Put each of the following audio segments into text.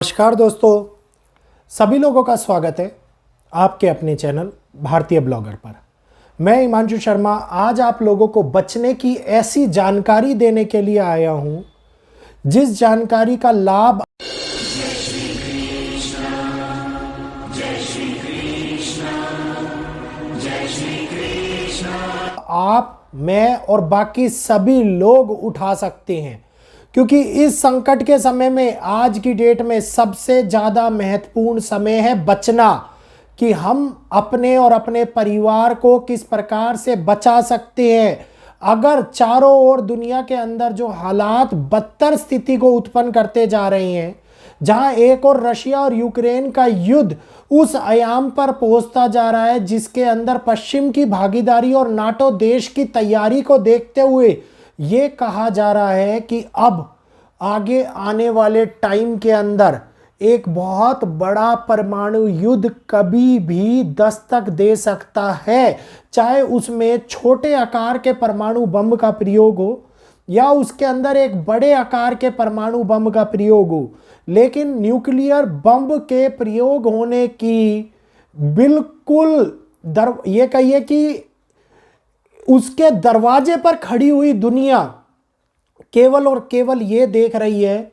नमस्कार दोस्तों, सभी लोगों का स्वागत है आपके अपने चैनल भारतीय ब्लॉगर पर। मैं हिमांशु शर्मा आज आप लोगों को बचने की ऐसी जानकारी देने के लिए आया हूं जिस जानकारी का लाभ आप, मैं और बाकी सभी लोग उठा सकते हैं, क्योंकि इस संकट के समय में आज की डेट में सबसे ज़्यादा महत्वपूर्ण समय है बचना, कि हम अपने और अपने परिवार को किस प्रकार से बचा सकते हैं। अगर चारों ओर दुनिया के अंदर जो हालात बदतर स्थिति को उत्पन्न करते जा रहे हैं, जहां एक और रशिया और यूक्रेन का युद्ध उस आयाम पर पहुंचता जा रहा है जिसके अंदर पश्चिम की भागीदारी और नाटो देश की तैयारी को देखते हुए ये कहा जा रहा है कि अब आगे आने वाले टाइम के अंदर एक बहुत बड़ा परमाणु युद्ध कभी भी दस्तक दे सकता है, चाहे उसमें छोटे आकार के परमाणु बम का प्रयोग हो या उसके अंदर एक बड़े आकार के परमाणु बम का प्रयोग हो। लेकिन न्यूक्लियर बम के प्रयोग होने की बिल्कुल ये कहिए कि उसके दरवाजे पर खड़ी हुई दुनिया केवल और केवल ये देख रही है।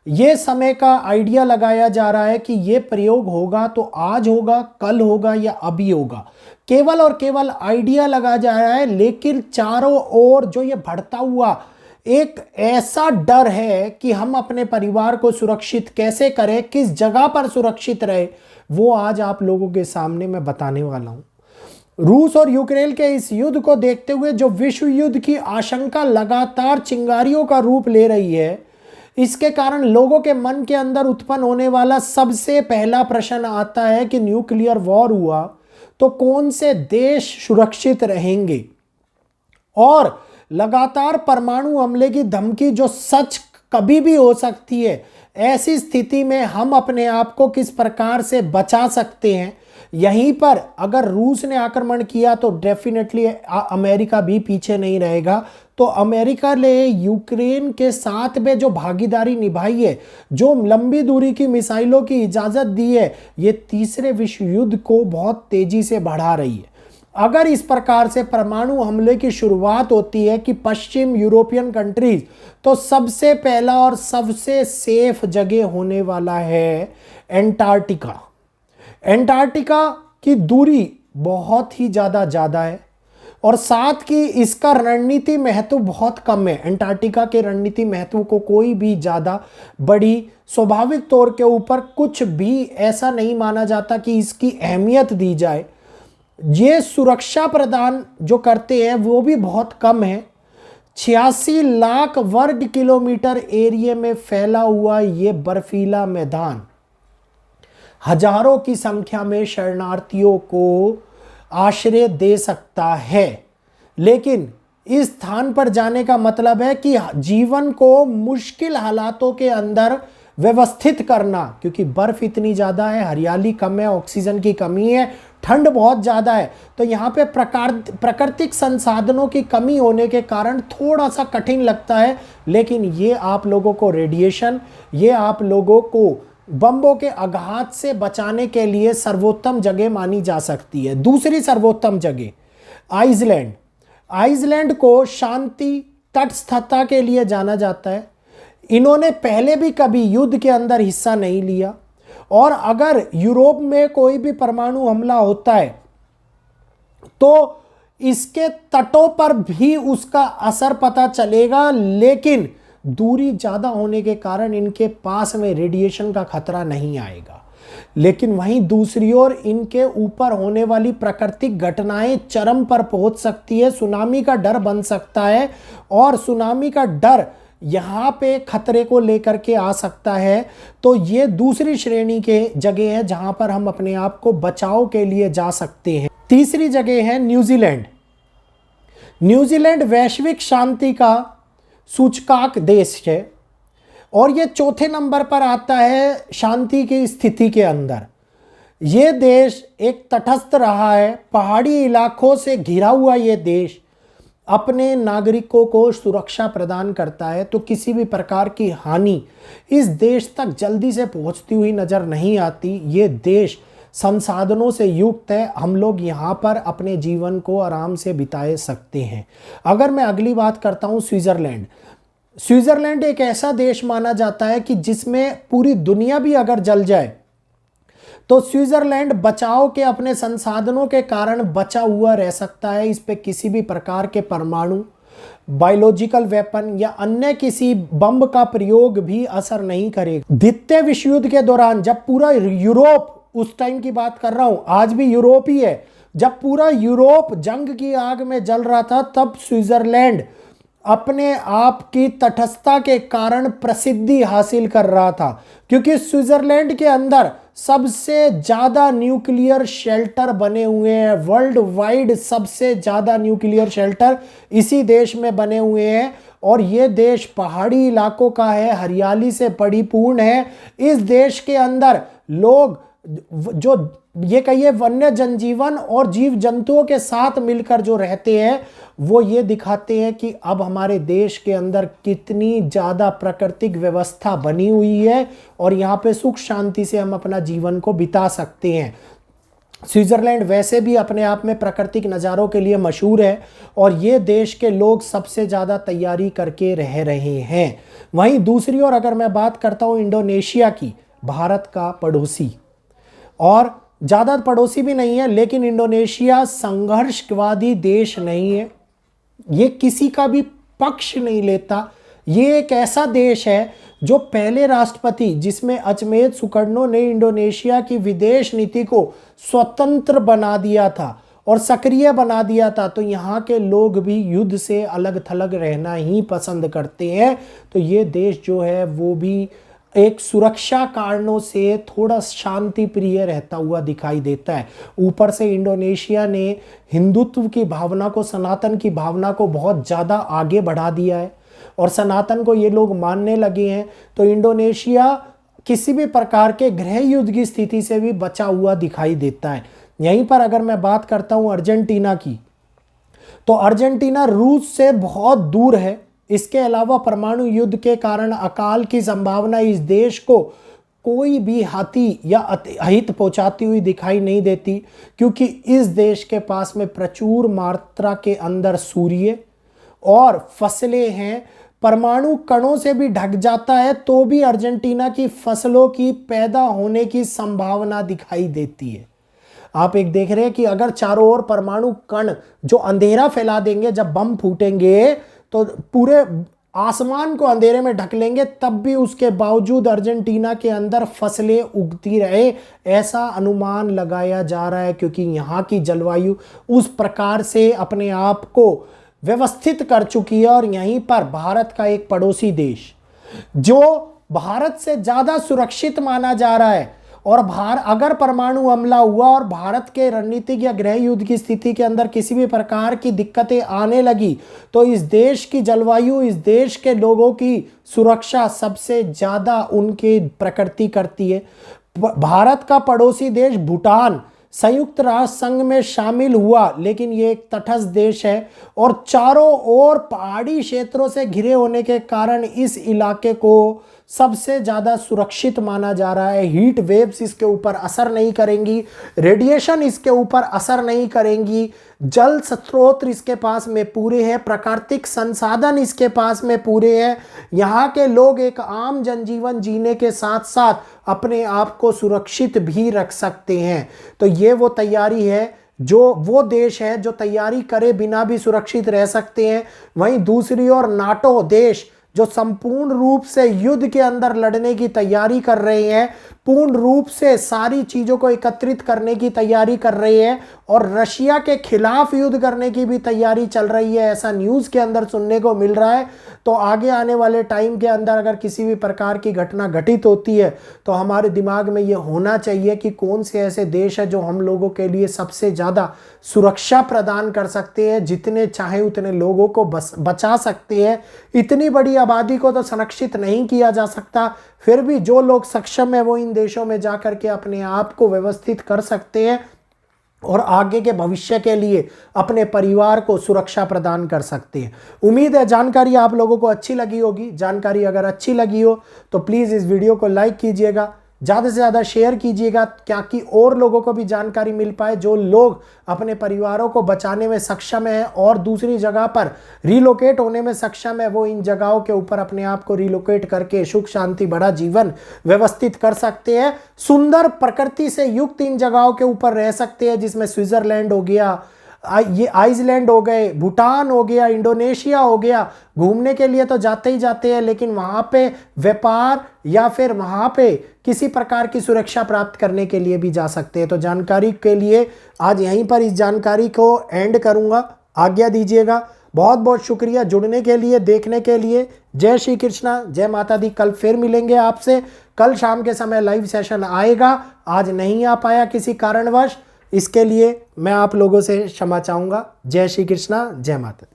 ये समय का आइडिया लगाया जा रहा है कि ये प्रयोग होगा तो आज होगा, कल होगा या अभी होगा, केवल और केवल आइडिया लगाया जा रहा है। लेकिन चारों ओर जो ये बढ़ता हुआ एक ऐसा डर है कि हम अपने परिवार को सुरक्षित कैसे करें, किस जगह पर सुरक्षित रहे, वो आज आप लोगों के सामने मैं बताने वाला हूं। रूस और यूक्रेन के इस युद्ध को देखते हुए जो विश्व युद्ध की आशंका लगातार चिंगारियों का रूप ले रही है, इसके कारण लोगों के मन के अंदर उत्पन्न होने वाला सबसे पहला प्रश्न आता है कि न्यूक्लियर वॉर हुआ तो कौन से देश सुरक्षित रहेंगे। और लगातार परमाणु हमले की धमकी जो सच कभी भी हो सकती है, ऐसी स्थिति में हम अपने आप को किस प्रकार से बचा सकते हैं। यहीं पर अगर रूस ने आक्रमण किया तो डेफिनेटली अमेरिका भी पीछे नहीं रहेगा। तो अमेरिका ने यूक्रेन के साथ में जो भागीदारी निभाई है, जो लंबी दूरी की मिसाइलों की इजाज़त दी है, ये तीसरे विश्व युद्ध को बहुत तेजी से बढ़ा रही है। अगर इस प्रकार से परमाणु हमले की शुरुआत होती है कि पश्चिम यूरोपियन कंट्रीज, तो सबसे पहला और सबसे सेफ जगह होने वाला है एंटार्क्टिका। एंटार्क्टिका की दूरी बहुत ही ज़्यादा है और साथ की इसका रणनीति महत्व बहुत कम है। एंटार्क्टिका के रणनीति महत्व को कोई भी ज़्यादा बड़ी स्वाभाविक तौर के ऊपर कुछ भी ऐसा नहीं माना जाता कि इसकी अहमियत दी जाए। ये सुरक्षा प्रदान जो करते हैं वो भी बहुत कम है। 86 लाख वर्ग किलोमीटर एरिया में फैला हुआ ये बर्फीला मैदान हजारों की संख्या में शरणार्थियों को आश्रय दे सकता है। लेकिन इस स्थान पर जाने का मतलब है कि जीवन को मुश्किल हालातों के अंदर व्यवस्थित करना, क्योंकि बर्फ इतनी ज़्यादा है, हरियाली कम है, ऑक्सीजन की कमी है, ठंड बहुत ज़्यादा है, तो यहाँ पे प्राकृतिक संसाधनों की कमी होने के कारण थोड़ा सा कठिन लगता है। लेकिन ये आप लोगों को रेडिएशन, ये आप लोगों को बम्बों के आघात से बचाने के लिए सर्वोत्तम जगह मानी जा सकती है। दूसरी सर्वोत्तम जगह आइसलैंड। आइसलैंड को शांति, तटस्थता के लिए जाना जाता है। इन्होंने पहले भी कभी युद्ध के अंदर हिस्सा नहीं लिया और अगर यूरोप में कोई भी परमाणु हमला होता है तो इसके तटों पर भी उसका असर पता चलेगा। लेकिन दूरी ज़्यादा होने के कारण इनके पास में रेडिएशन का खतरा नहीं आएगा। लेकिन वहीं दूसरी ओर इनके ऊपर होने वाली प्राकृतिक घटनाएं चरम पर पहुंच सकती है। सुनामी का डर बन सकता है और सुनामी का डर यहाँ पे खतरे को लेकर के आ सकता है। तो ये दूसरी श्रेणी के जगह है जहाँ पर हम अपने आप को बचाव के लिए जा सकते हैं। तीसरी जगह है न्यूजीलैंड। न्यूजीलैंड वैश्विक शांति का सूचकांक देश है और ये चौथे नंबर पर आता है शांति की स्थिति के अंदर। ये देश एक तटस्थ रहा है, पहाड़ी इलाकों से घिरा हुआ ये देश अपने नागरिकों को सुरक्षा प्रदान करता है, तो किसी भी प्रकार की हानि इस देश तक जल्दी से पहुंचती हुई नजर नहीं आती। ये देश संसाधनों से युक्त है, हम लोग यहाँ पर अपने जीवन को आराम से बिताए सकते हैं। अगर मैं अगली बात करता हूँ, स्विट्जरलैंड। स्विट्जरलैंड एक ऐसा देश माना जाता है कि जिसमें पूरी दुनिया भी अगर जल जाए तो स्विट्जरलैंड बचाव के अपने संसाधनों के कारण बचा हुआ रह सकता है। इस पे किसी भी प्रकार के परमाणु, बायोलॉजिकल वेपन या अन्य किसी बम का प्रयोग भी असर नहीं करेगा। द्वितीय विश्व युद्ध के दौरान जब पूरा यूरोप, उस टाइम की बात कर रहा हूं, आज भी यूरोप ही है, जब पूरा यूरोप जंग की आग में जल रहा था, तब स्विट्जरलैंड अपने आप की तटस्थता के कारण प्रसिद्धि हासिल कर रहा था, क्योंकि स्विट्जरलैंड के अंदर सबसे ज्यादा न्यूक्लियर शेल्टर बने हुए हैं। वर्ल्ड वाइड सबसे ज्यादा न्यूक्लियर शेल्टर इसी देश में बने हुए हैं, और ये देश पहाड़ी इलाकों का है, हरियाली से परिपूर्ण है। इस देश के अंदर लोग जो ये कहिए वन्य जनजीवन और जीव जंतुओं के साथ मिलकर जो रहते हैं, वो ये दिखाते हैं कि अब हमारे देश के अंदर कितनी ज़्यादा प्राकृतिक व्यवस्था बनी हुई है और यहाँ पे सुख शांति से हम अपना जीवन को बिता सकते हैं। स्विट्जरलैंड वैसे भी अपने आप में प्राकृतिक नज़ारों के लिए मशहूर है, और ये देश के लोग सबसे ज़्यादा तैयारी करके रह रहे हैं। वहीं दूसरी ओर अगर मैं बात करता हूँ इंडोनेशिया की, भारत का पड़ोसी, और ज़्यादा पड़ोसी भी नहीं है, लेकिन इंडोनेशिया संघर्षवादी देश नहीं है, ये किसी का भी पक्ष नहीं लेता। ये एक ऐसा देश है जो पहले राष्ट्रपति, जिसमें अचमेत सुकर्णो ने इंडोनेशिया की विदेश नीति को स्वतंत्र बना दिया था और सक्रिय बना दिया था, तो यहाँ के लोग भी युद्ध से अलग थलग रहना ही पसंद करते हैं। तो ये देश जो है वो भी एक सुरक्षा कारणों से थोड़ा शांति प्रिय रहता हुआ दिखाई देता है। ऊपर से इंडोनेशिया ने हिंदुत्व की भावना को, सनातन की भावना को बहुत ज़्यादा आगे बढ़ा दिया है, और सनातन को ये लोग मानने लगे हैं। तो इंडोनेशिया किसी भी प्रकार के गृह युद्ध की स्थिति से भी बचा हुआ दिखाई देता है। यहीं पर अगर मैं बात करता हूँ अर्जेंटीना की, तो अर्जेंटीना रूस से बहुत दूर है। इसके अलावा परमाणु युद्ध के कारण अकाल की संभावना इस देश को कोई भी हाथी या अहित पहुंचाती हुई दिखाई नहीं देती, क्योंकि इस देश के पास में प्रचुर मात्रा के अंदर सूर्य और फसलें हैं। परमाणु कणों से भी ढक जाता है तो भी अर्जेंटीना की फसलों की पैदा होने की संभावना दिखाई देती है। आप एक देख रहे हैं कि अगर चारों ओर परमाणु कण जो अंधेरा फैला देंगे, जब बम फूटेंगे तो पूरे आसमान को अंधेरे में ढक लेंगे, तब भी उसके बावजूद अर्जेंटीना के अंदर फसलें उगती रहे, ऐसा अनुमान लगाया जा रहा है, क्योंकि यहाँ की जलवायु उस प्रकार से अपने आप को व्यवस्थित कर चुकी है। और यहीं पर भारत का एक पड़ोसी देश जो भारत से ज़्यादा सुरक्षित माना जा रहा है, और अगर परमाणु हमला हुआ और भारत के रणनीतिक या गृह युद्ध की स्थिति के अंदर किसी भी प्रकार की दिक्कतें आने लगी, तो इस देश की जलवायु, इस देश के लोगों की सुरक्षा सबसे ज़्यादा उनकी प्रकृति करती है। भारत का पड़ोसी देश भूटान संयुक्त राष्ट्र संघ में शामिल हुआ, लेकिन ये एक तटस्थ देश है और चारों ओर पहाड़ी क्षेत्रों से घिरे होने के कारण इस इलाके को सबसे ज़्यादा सुरक्षित माना जा रहा है। हीट वेव्स इसके ऊपर असर नहीं करेंगी, रेडिएशन इसके ऊपर असर नहीं करेंगी, जल स्रोत इसके पास में पूरे हैं, प्राकृतिक संसाधन इसके पास में पूरे हैं। यहाँ के लोग एक आम जनजीवन जीने के साथ साथ अपने आप को सुरक्षित भी रख सकते हैं। तो ये वो तैयारी है, जो वो देश है जो तैयारी करे बिना भी सुरक्षित रह सकते हैं। वहीं दूसरी ओर नाटो देश जो संपूर्ण रूप से युद्ध के अंदर लड़ने की तैयारी कर रहे हैं, पूर्ण रूप से सारी चीज़ों को एकत्रित करने की तैयारी कर रहे हैं और रशिया के खिलाफ युद्ध करने की भी तैयारी चल रही है, ऐसा न्यूज़ के अंदर सुनने को मिल रहा है। तो आगे आने वाले टाइम के अंदर अगर किसी भी प्रकार की घटना घटित होती है तो हमारे दिमाग में ये होना चाहिए कि कौन से ऐसे देश है जो हम लोगों के लिए सबसे ज़्यादा सुरक्षा प्रदान कर सकते हैं, जितने चाहे उतने लोगों को बचा सकते हैं। इतनी बड़ी आबादी को तो संरक्षित नहीं किया जा सकता, फिर भी जो लोग सक्षम है वो इन देशों में जाकर के अपने आप को व्यवस्थित कर सकते हैं। और आगे के भविष्य के लिए अपने परिवार को सुरक्षा प्रदान कर सकते हैं। उम्मीद है जानकारी आप लोगों को अच्छी लगी होगी। जानकारी अगर अच्छी लगी हो तो प्लीज़ इस वीडियो को लाइक कीजिएगा, ज़्यादा से ज़्यादा शेयर कीजिएगा, ताकि और लोगों को भी जानकारी मिल पाए। जो लोग अपने परिवारों को बचाने में सक्षम हैं और दूसरी जगह पर रिलोकेट होने में सक्षम है, वो इन जगहों के ऊपर अपने आप को रिलोकेट करके सुख शांति भरा जीवन व्यवस्थित कर सकते हैं। सुंदर प्रकृति से युक्त इन जगहों के ऊपर रह सकते हैं, जिसमें स्विट्जरलैंड हो गया, ये आइसलैंड हो गए, भूटान हो गया, इंडोनेशिया हो गया। घूमने के लिए तो जाते ही जाते हैं, लेकिन वहाँ पे व्यापार या फिर वहाँ पे किसी प्रकार की सुरक्षा प्राप्त करने के लिए भी जा सकते हैं। तो जानकारी के लिए आज यहीं पर इस जानकारी को एंड करूँगा। आज्ञा दीजिएगा। बहुत बहुत शुक्रिया जुड़ने के लिए, देखने के लिए। जय श्री कृष्णा, जय माता दी। कल फिर मिलेंगे आपसे। कल शाम के समय लाइव सेशन आएगा। आज नहीं आ पाया किसी कारणवश, इसके लिए मैं आप लोगों से क्षमा चाहूँगा। जय श्री कृष्णा, जय माता दी।